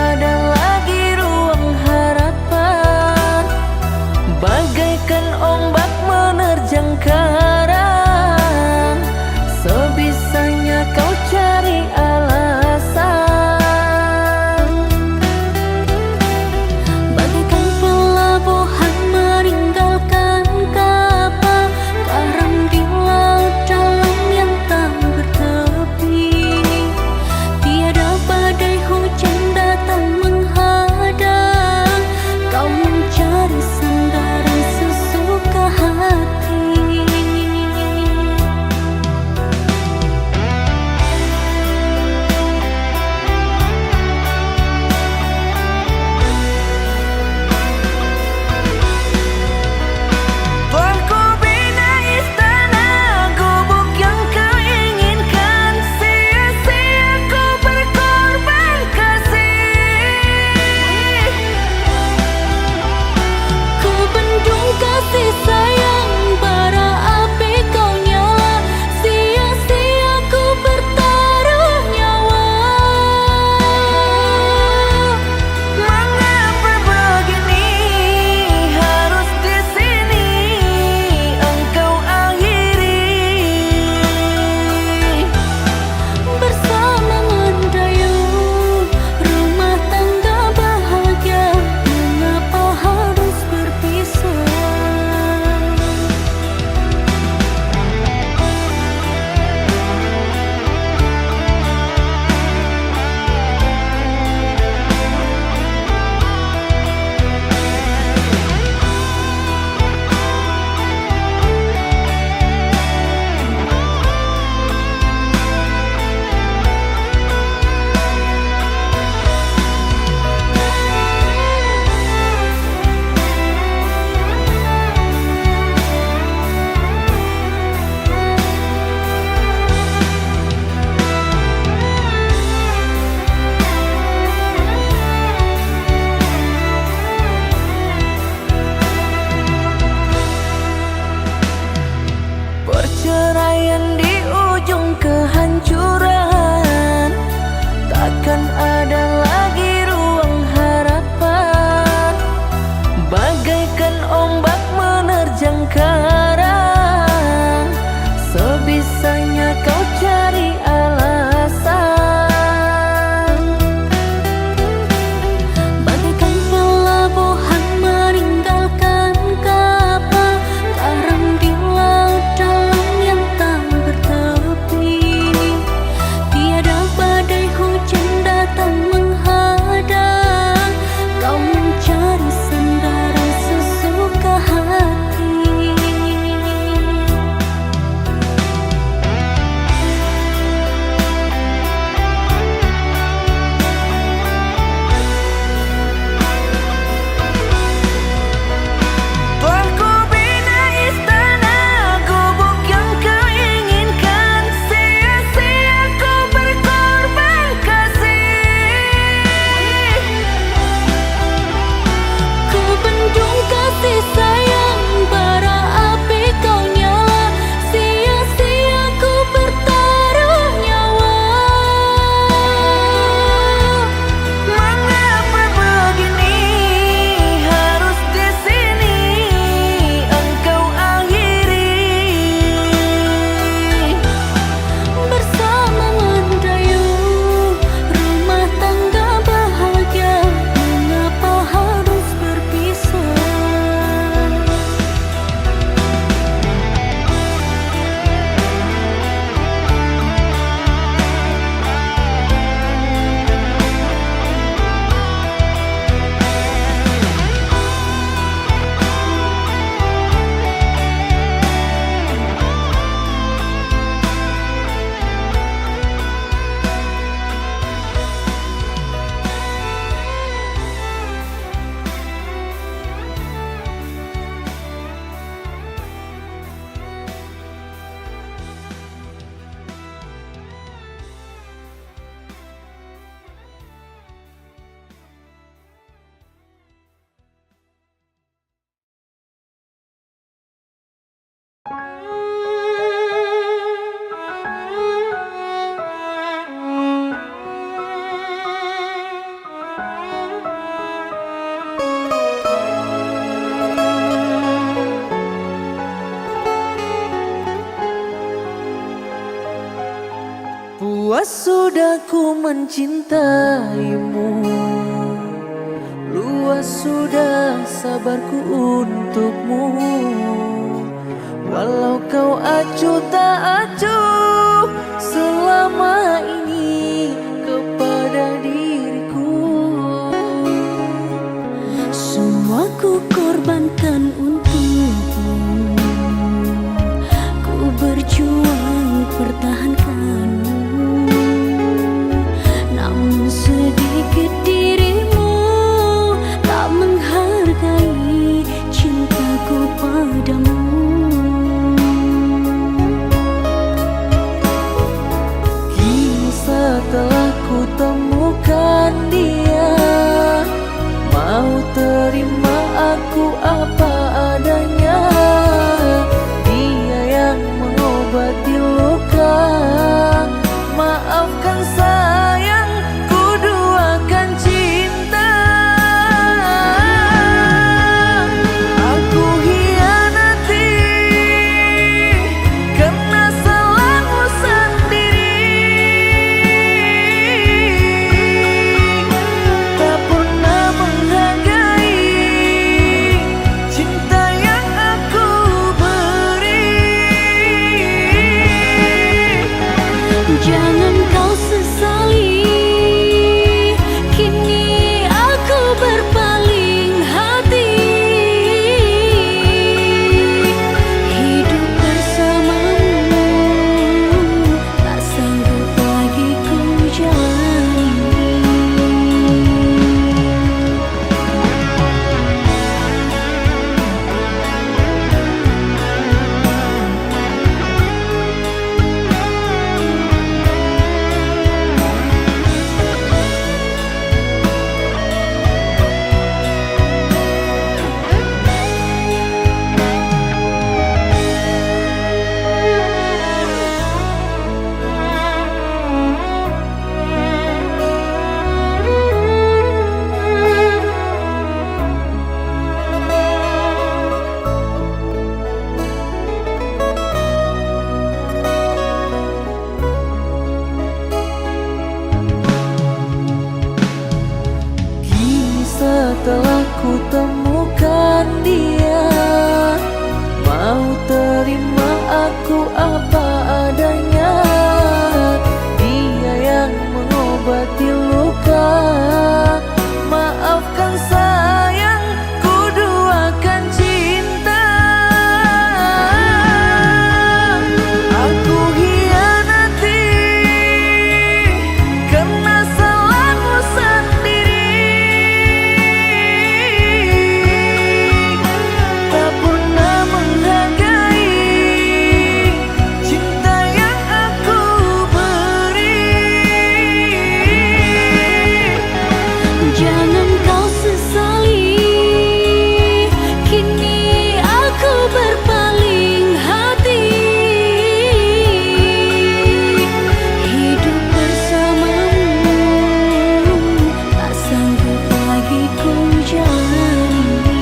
ada lagi ruang harapan, bagaikan ombak menerjang karang. Sebisanya kau cari alasan, bagaikan pelabuhan meninggalkan kapal karam di laut dalam yang tak bertepi. Tiada badai hujan datang Luas sudah ku mencintaimu, luas sudah sabarku untukmu. Walau kau acuh tak acuh selama ini kepada diriku, semua ku korbankan untukmu. Ku berjuang pertahankanmu, namun sedikit dirimu tak menghargai cintaku padamu. Kini setelah ku temukan dia, mau terima aku apa adanya. Dia yang mengobati luka, maafkan sayang, ku duakan cinta. Aku hianati karena salahmu sendiri, tak pernah menghargai cinta yang aku beri. Jangan kau sesali, kini aku berpaling hati. Hidup bersamamu tak sanggup lagi ku jalani. Setelah ku temukan dia, mau terima aku apa adanya. Dia yang mengobati luka, maafkan sayang, ku duakan cinta. Aku hianati karena salahmu sendiri, tak pernah menghargai cinta yang aku beri. Jangan kau sesali, kini aku berpaling hati. Hidup bersamamu tak sanggup lagi ku jalani.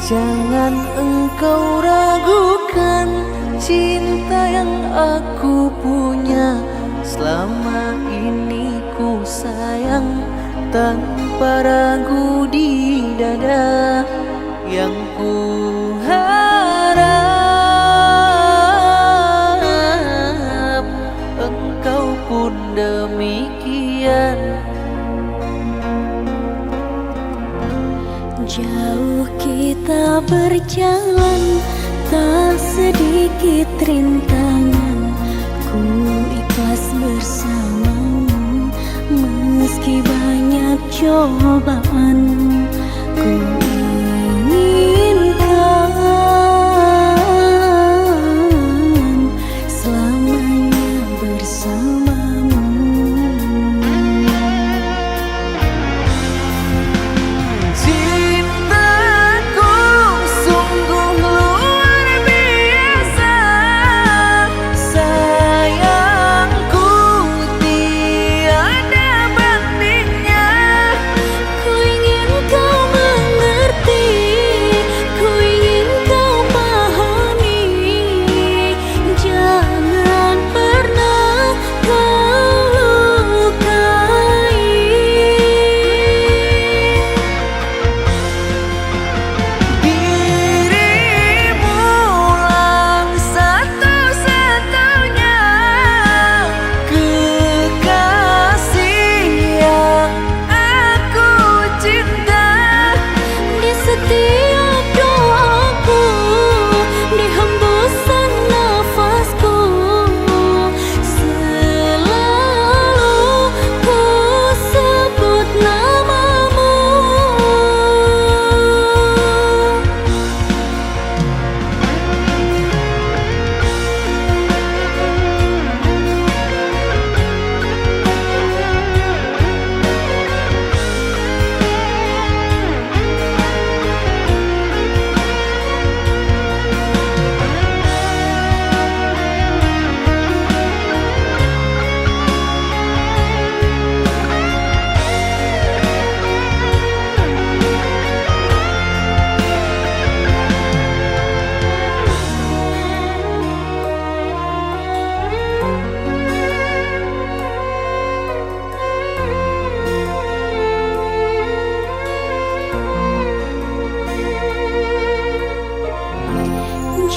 Jangan engkau ragukan cinta yang aku punya. Selama ini ku sayang tanpa ragu di dada. Yang ku harap engkau pun demikian. Jauh kita berjalan, tak sedikit rintangan. Ku ikhlas bersamamu, meski banyak cobaan. Ku inginkan selamanya bersamamu. Cintaku sungguh luar biasa, sayangku tiada bandingnya. Ku ingin kau mengerti, ku ingin kau pahami. Jangan pernah kau lukai. Dirimulah satu-satunya kekasih yang aku cinta. Di setiap doaku, di hembusan nafasku, selalu ku sebut namamu.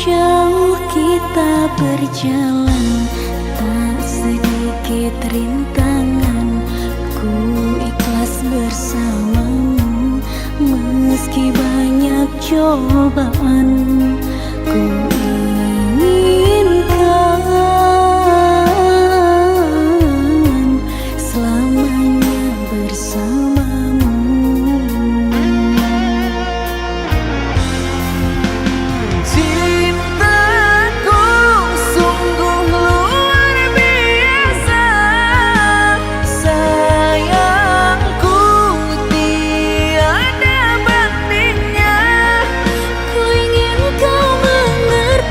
Jauh kita berjalan, tak sedikit rintangan. Ku ikhlas bersamamu, meski banyak cobaan. Ku inginkan selamanya bersamamu. Cintaku sungguh luar biasa, sayangku tiada bandingnya. Ku ingin kau mengerti,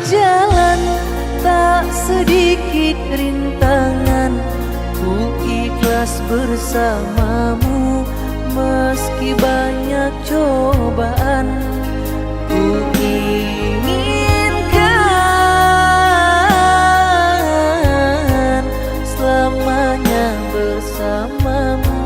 berjalan, tak sedikit rintangan. Ku ikhlas bersamamu meski banyak cobaan. Ku inginkan selamanya bersamamu.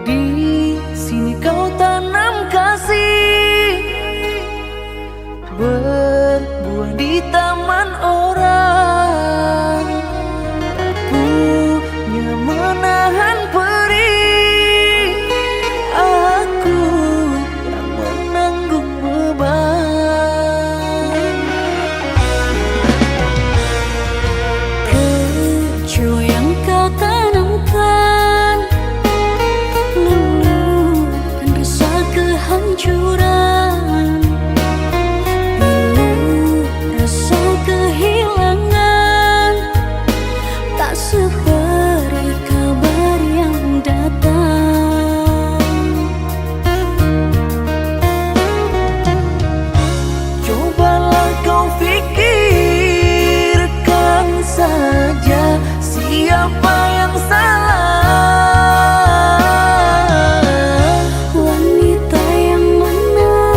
Di sini kau tanam kasih, berbuah di taman orang. Punya menahan perih, aku yang menanggung beban. Kecil yang kau tanamkan luluhkan rasa kehancuran. Bila rasa kehilangan tak seberi kabar yang datang. Cobalah kau pikirkan saja siapa yang salah. Wanita yang mana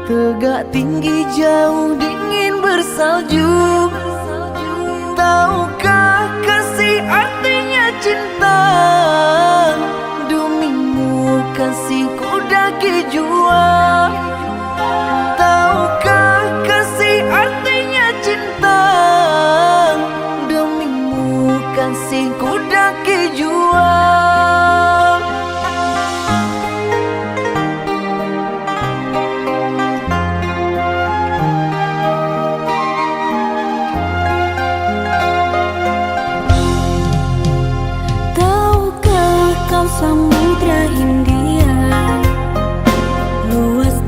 tegak tinggi jauh dingin bersalju. Tahukah kasih artinya cinta? Demimu kasihku daki jua. Tahukah kasih artinya cinta? Demimu kasihku daki jua. Tahukah kau samudra India luas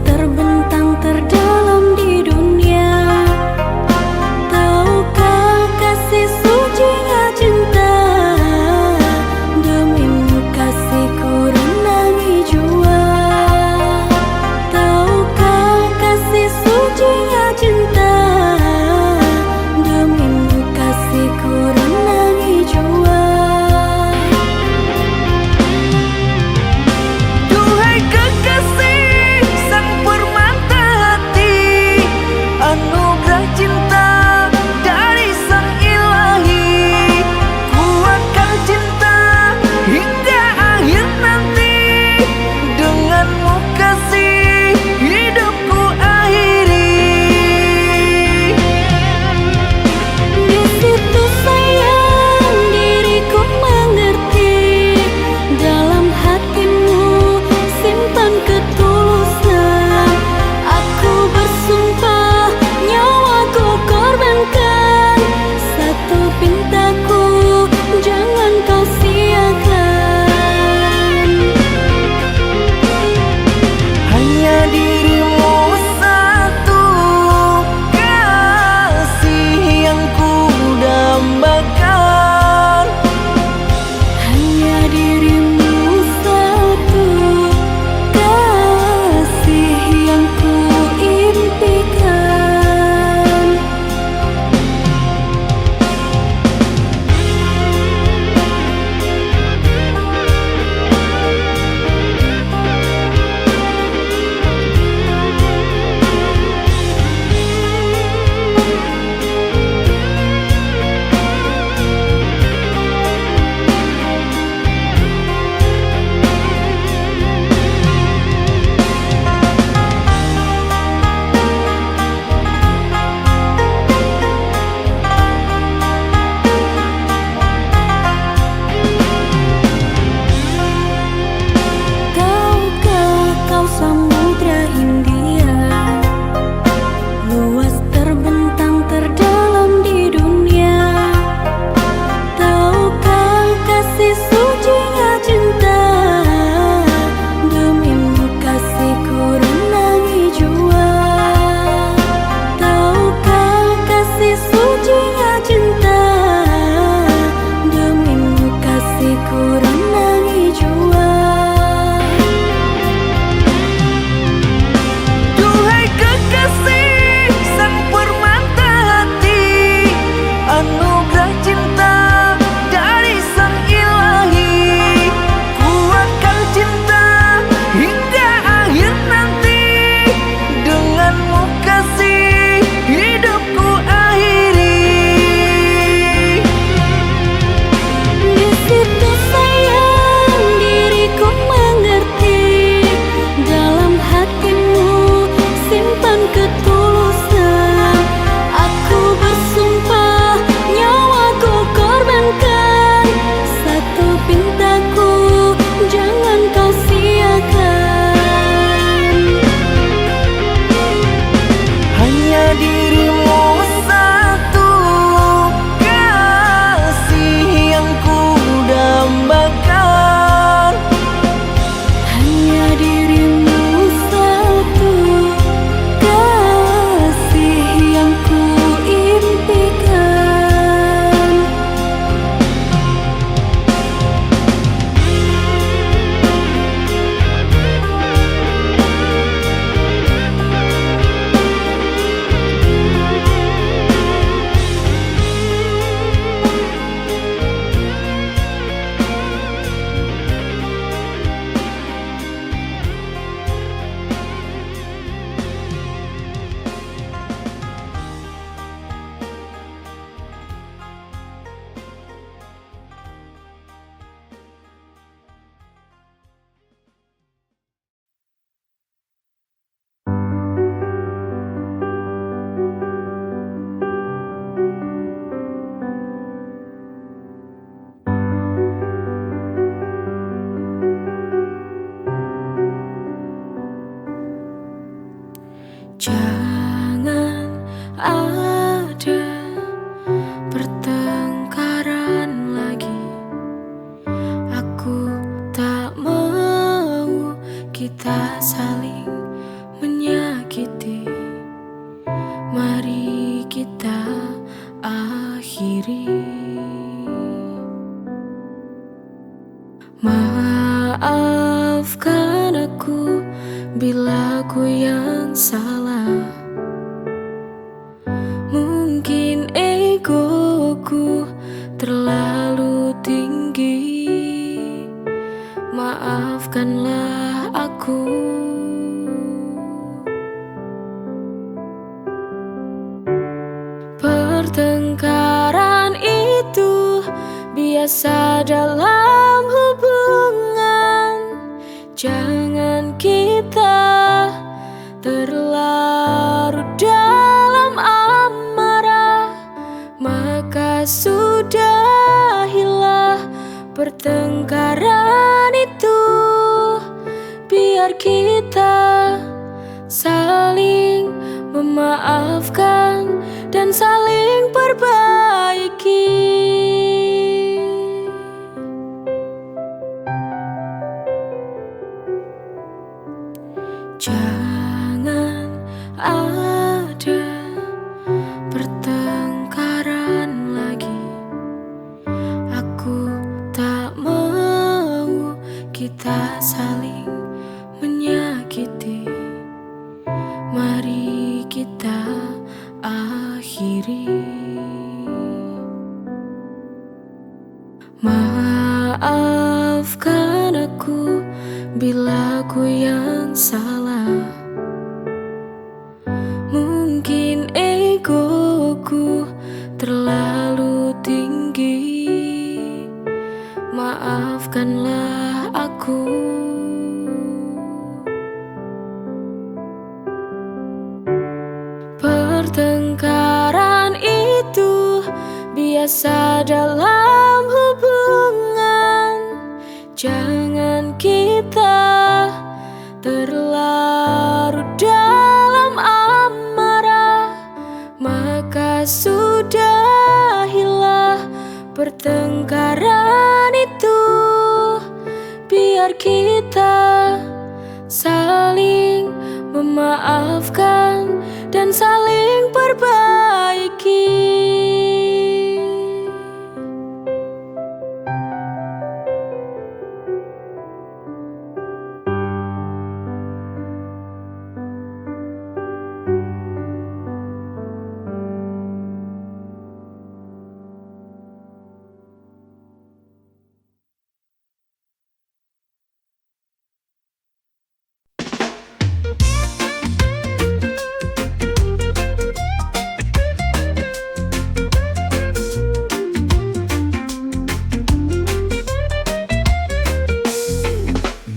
Pertengkaran itu biasa dalam hubungan. Jangan kita terlarut dalam amarah, maka sudahilah pertengkaran itu. Biar kita saling memaafkan dan saling perbaiki. Jangan ada pertengkaran lagi. Aku tak mau kita saling menyakiti. Mari kita akhiri. Maafkan aku bila aku yang salah. Mungkin egoku terlalu tinggi. Maafkanlah aku. Pertengkaran itu biasa dalam hubungan. Jangan kita terlarut dalam amarah, maka sudahilah pertengkaran itu. Biar kita saling memaafkan dan saling perbaiki.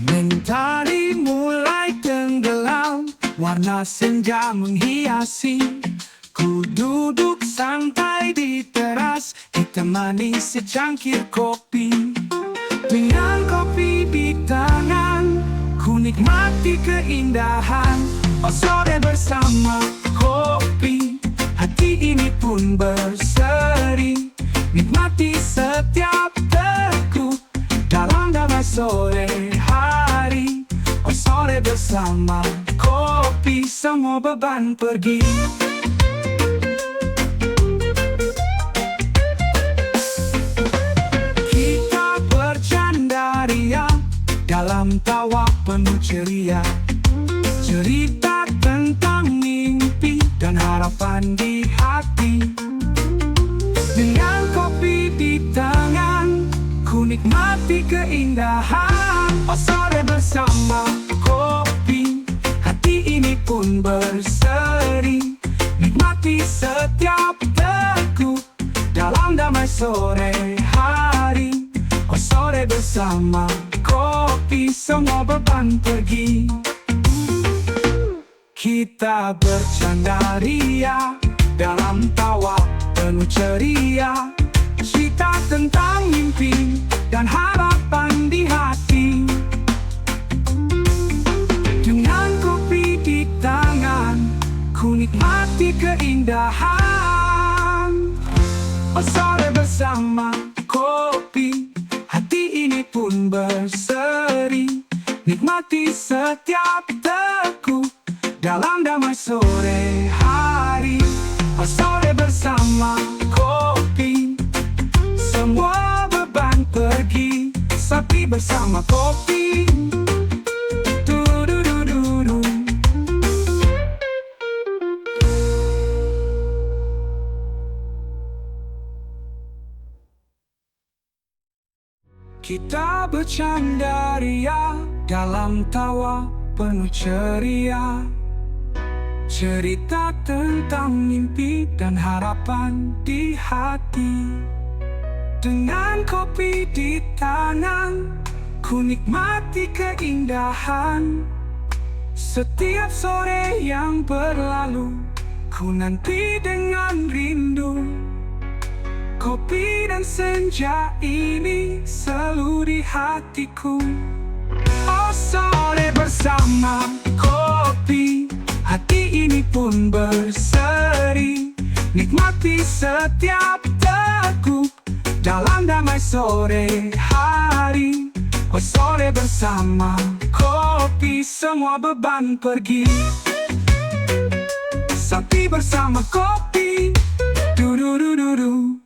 Mentari mulai tenggelam, warna senja menghiasi. Ku duduk santai di teras, ditemani secangkir kopi. Dengan kopi di tangan, ku nikmati keindahan. Oh sore bersama kopi, hati ini pun berseri. Nikmati setiap detik dalam damai sore hari. Oh sore bersama kopi, semua beban pergi. Kita bercanda ria dalam tawa penuh ceria. Cerita tentang mimpi dan harapan di hati. Dengan kopi di tangan, ku nikmati keindahan. Oh sore bersama kopi, hati ini pun berseri. Nikmati setiap detik dalam damai sore hari. Oh sore bersama kopi, semua beban pergi. Kita bercanda ria dalam tawa penuh ceria. Cerita tentang mimpi dan harapan di hati. Dengan kopi di tangan, ku nikmati keindahan. Oh sore bersama kopi, hati ini pun berseri. Nikmati setiap detik dalam damai sore hari. Oh sore bersama kopi, semua beban pergi. Sapi bersama kopi. Du-du-du-du-du. Kita bercanda ria dalam tawa penuh ceria. cerita tentang mimpi dan harapan di hati. Dengan kopi di tangan, ku nikmati keindahan. Setiap sore yang berlalu, ku nanti dengan rindu. Kopi dan senja ini selalu di hatiku. Oh, sore bersama kopi, hati ini pun berseri. Nikmati setiap degup dalam damai sore hari. Oh, sore bersama kopi, semua beban pergi. Sapi bersama kopi, du-du-du-du-du.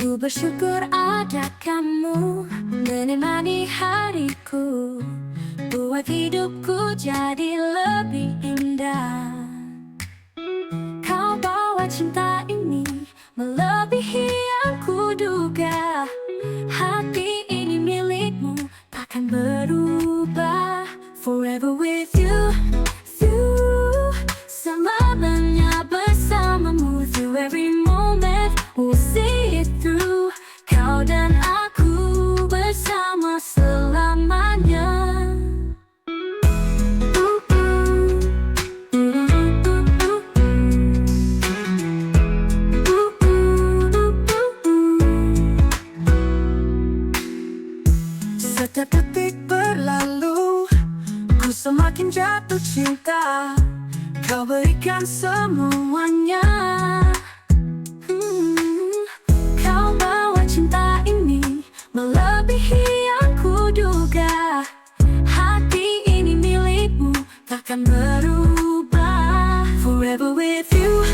Ku bersyukur ada kamu menemani hariku, buat hidupku jadi lebih indah. Kau bawa cinta ini melebihi yang kuduga. Hati ini milikmu, takkan berubah. Forever with you, selamanya bersamamu. Through every moment, we'll see it through. Kau dan aku bersama selamanya. Setiap detik berlalu, ku semakin jatuh cinta. Kau berikan semuanya. Kau bawa cinta ini melebihi yang kuduga. Hati ini milikmu, takkan berubah. Forever with you,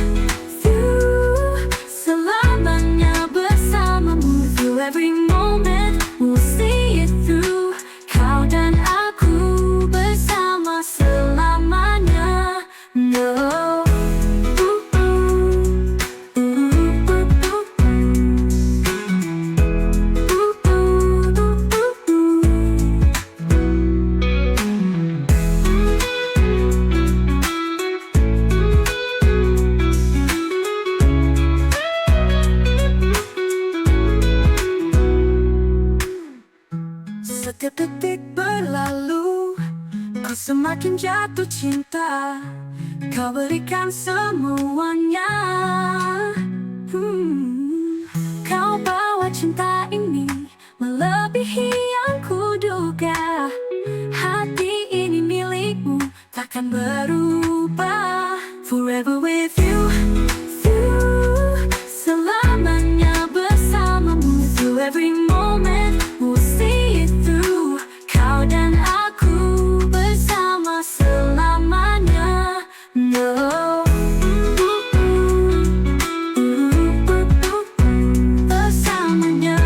selamanya bersamamu. Through every moment, we'll see it through. Kau dan aku bersama selamanya. No. Setiap detik berlalu, ku semakin jatuh cinta. Kau berikan semuanya. Kau bawa cinta ini melebihi yang kuduga. Hati ini milikmu, takkan berubah. Forever with you, selamanya bersamamu. Through every moment, we'll see it through. Kau dan aku bersama selamanya. No. Bersamanya.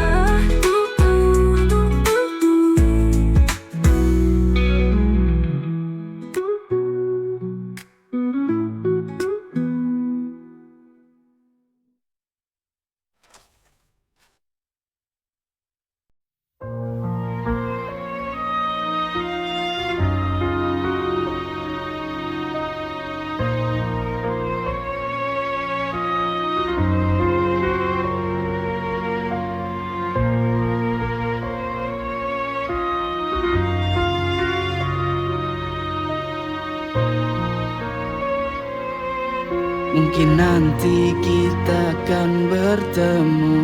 Mungkin nanti kita akan bertemu,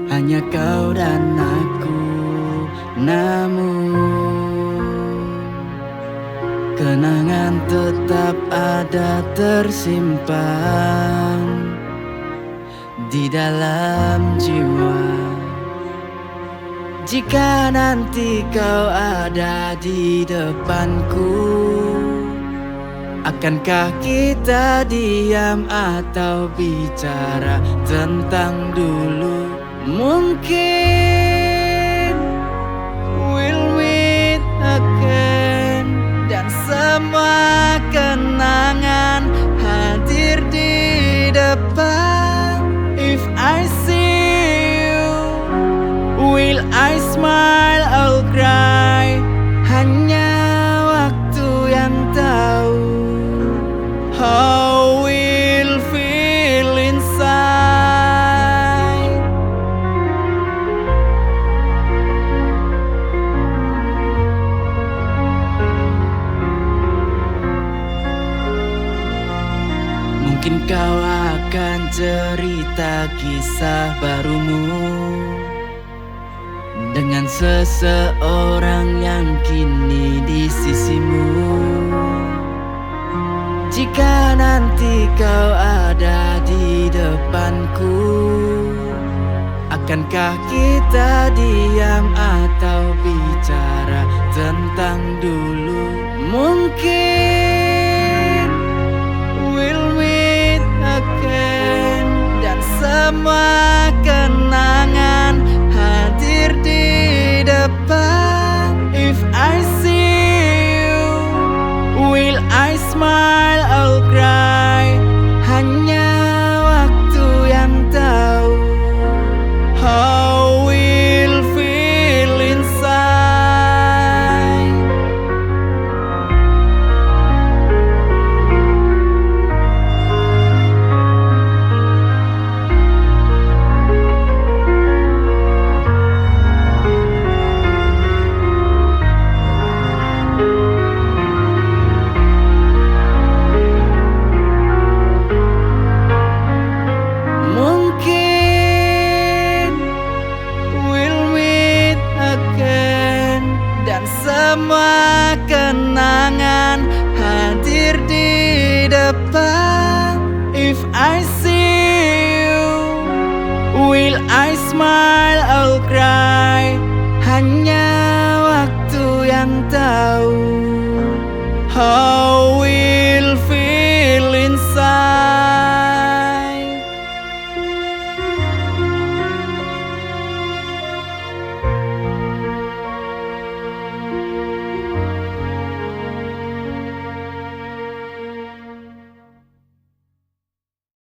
hanya kau dan aku. Namun kenangan tetap ada tersimpan di dalam jiwa. Jika nanti kau ada di depanku, akankah kita diam atau bicara tentang dulu? Mungkin we'll meet again, dan semua kenangan hadir di depan. If I see you, will I smile or cry? Hanya waktu yang tahu how we'll feel inside. Mungkin kau akan cerita kisah barumu dengan seseorang yang kini di sisimu. Jika nanti kau ada di depanku, akankah kita diam atau bicara tentang dulu? Mungkin we'll meet again, dan semua kenangan hadir di depan. If I see you, will I smile or cry? Hanya waktu yang tahu how we'll feel inside. Semua kenangan hadir di depan.